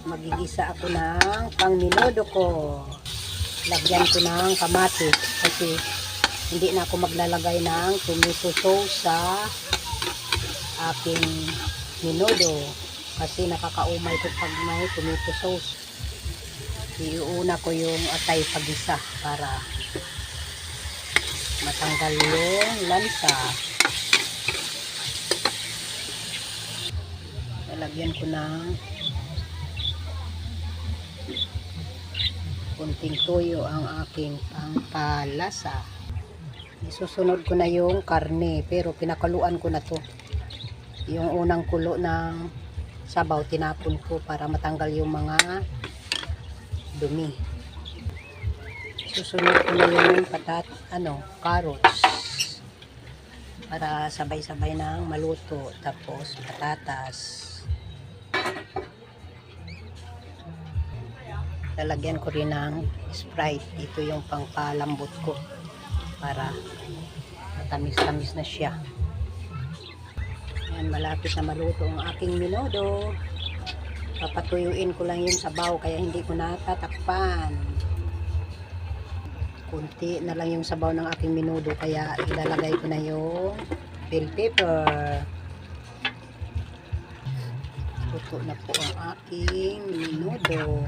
Magigisa ako ng pangminodo ko. Lagyan ko ng kamatis kasi hindi na ako maglalagay ng tomato sauce sa aking minodo kasi nakakaumay ko pag may tomato sauce. Iuuna ko yung atay pagisa para matanggal yung lansa. Lalagyan ko ng kunting toyo ang aking pangpalasa. Isusunod ko na yung karne pero pinakaluan ko na to. Yung unang kulo ng sabaw tinapon ko para matanggal yung mga dumi. Susunod ko na yung carrots para sabay-sabay nang maluto. Tapos patatas. Lalagyan ko rin ng Sprite. Ito yung pangpalambot ko para matamis-tamis na siya. Ayan, malapit na maluto ang aking minodo. Papatuyuin ko lang yung sabaw kaya hindi ko natatakpan. Kunti na lang yung sabaw ng aking minodo kaya ilalagay ko na yung bell pepper. Luto na po ang aking minodo.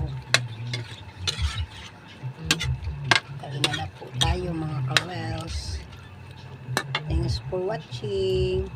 Kainan na po tayo mga kawels. Thanks for watching.